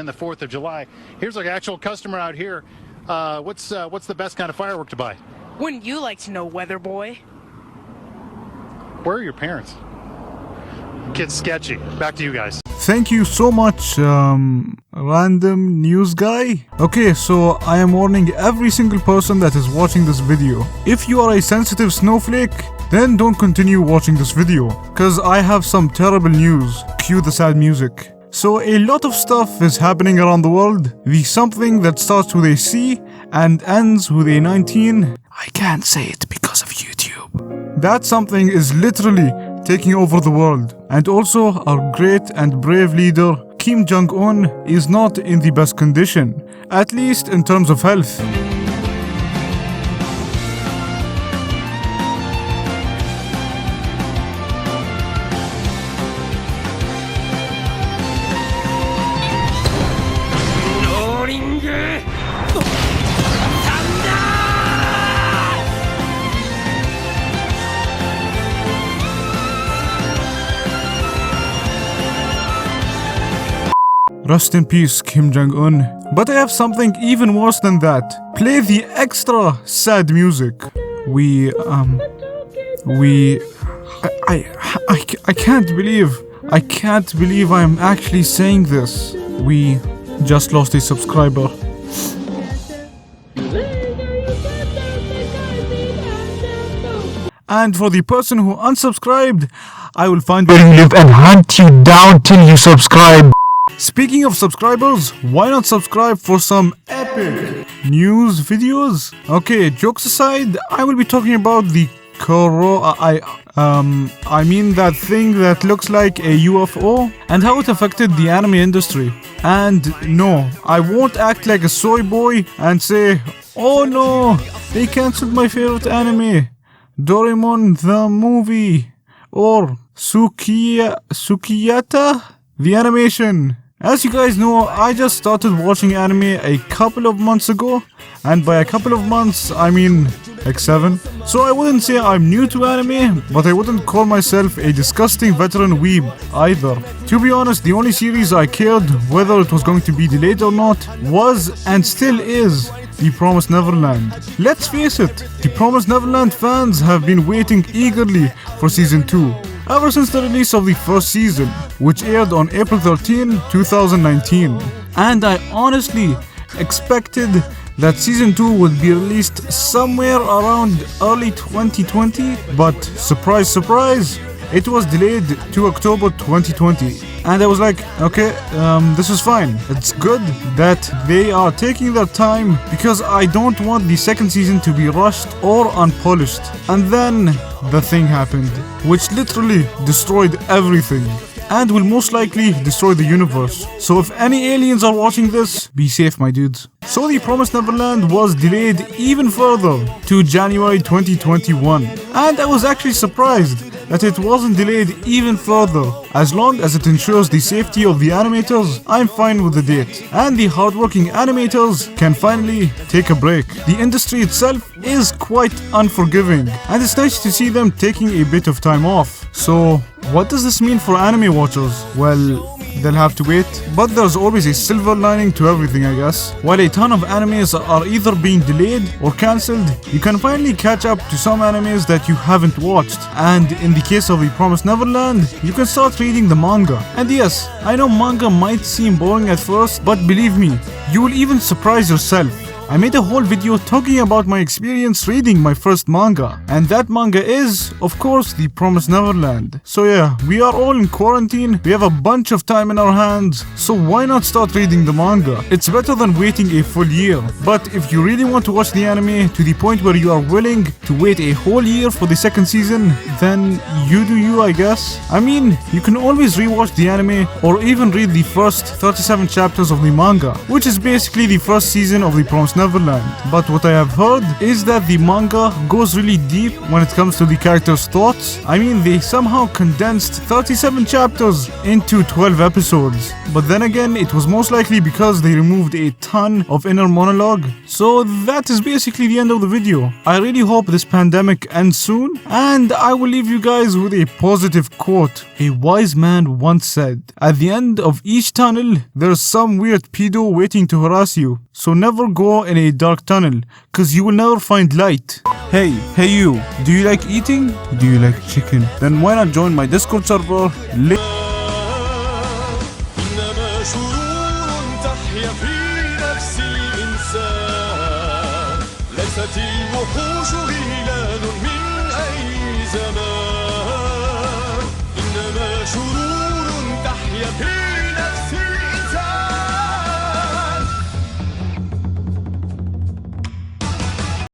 and the 4th of July. Here's an actual customer out here. What's the best kind of firework to buy? Wouldn't you like to know, weather boy? Where are your parents? Kid's sketchy. Back to you guys. Thank you so much, random news guy. Okay, so I am warning every single person that is watching this video. If you are a sensitive snowflake, then don't continue watching this video, cause I have some terrible news. Cue the sad music. So a lot of stuff is happening around the world. The something that starts with a C and ends with a 19. I can't say it because of YouTube. That something is literally taking over the world. And also our great and brave leader Kim Jong-un is not in the best condition, at least in terms of health. Rest in peace, Kim Jong-un. But I have something even worse than that. Play the extra sad music. I can't believe I'm actually saying this. We just lost a subscriber. And for the person who unsubscribed, I will find where you live and hunt you down till you subscribe. Speaking of subscribers, why not subscribe for some epic news videos? Okay, jokes aside, I will be talking about the I mean that thing that looks like a UFO and how it affected the anime industry. And no, I won't act like a soy boy and say, oh no, they cancelled my favorite anime, Doraemon the movie, or Sukiyata the animation. As you guys know, I just started watching anime a couple of months ago, and by a couple of months, I mean like 7. So I wouldn't say I'm new to anime, but I wouldn't call myself a disgusting veteran weeb either. To be honest, the only series I cared whether it was going to be delayed or not was, and still is, The Promised Neverland. Let's face it, The Promised Neverland fans have been waiting eagerly for season 2. Ever since the release of the first season, which aired on April 13, 2019. And I honestly expected that season 2 would be released somewhere around early 2020, but surprise surprise, it was delayed to October 2020. And I was like, okay, this is fine. It's good that they are taking their time because I don't want the second season to be rushed or unpolished. And then the thing happened, which literally destroyed everything and will most likely destroy the universe. So if any aliens are watching this, be safe, my dudes. So The Promised Neverland was delayed even further to January 2021. And I was actually surprised that it wasn't delayed even further. As long as it ensures the safety of the animators, I'm fine with the date. And the hardworking animators can finally take a break. The industry itself is quite unforgiving, and it's nice to see them taking a bit of time off. So, what does this mean for anime watchers? Well, they'll have to wait, but there's always a silver lining to everything, I guess. While a ton of animes are either being delayed or cancelled, you can finally catch up to some animes that you haven't watched. And in the case of The Promised Neverland, you can start reading the manga. And yes, I know manga might seem boring at first, but believe me, you will even surprise yourself. I made a whole video talking about my experience reading my first manga, and that manga is, of course, The Promised Neverland. So yeah, we are all in quarantine, we have a bunch of time in our hands, so why not start reading the manga? It's better than waiting a full year. But if you really want to watch the anime to the point where you are willing to wait a whole year for the second season, then you do you, I guess. I mean, you can always rewatch the anime or even read the first 37 chapters of the manga, which is basically the first season of The Promised Neverland. Neverland. But what I have heard is that the manga goes really deep when it comes to the characters' thoughts. I mean, they somehow condensed 37 chapters into 12 episodes. But then again, it was most likely because they removed a ton of inner monologue. So that is basically the end of the video. I really hope this pandemic ends soon, and I will leave you guys with a positive quote. A wise man once said, "At the end of each tunnel, there's some weird pedo waiting to harass you. So never go in a dark tunnel, cause you will never find light." Hey you, do you like eating? Do you like chicken? Then why not join my Discord server? إنما شرور تحيا في نفس الإنسان ليست الوحوش غيلان من أي زمان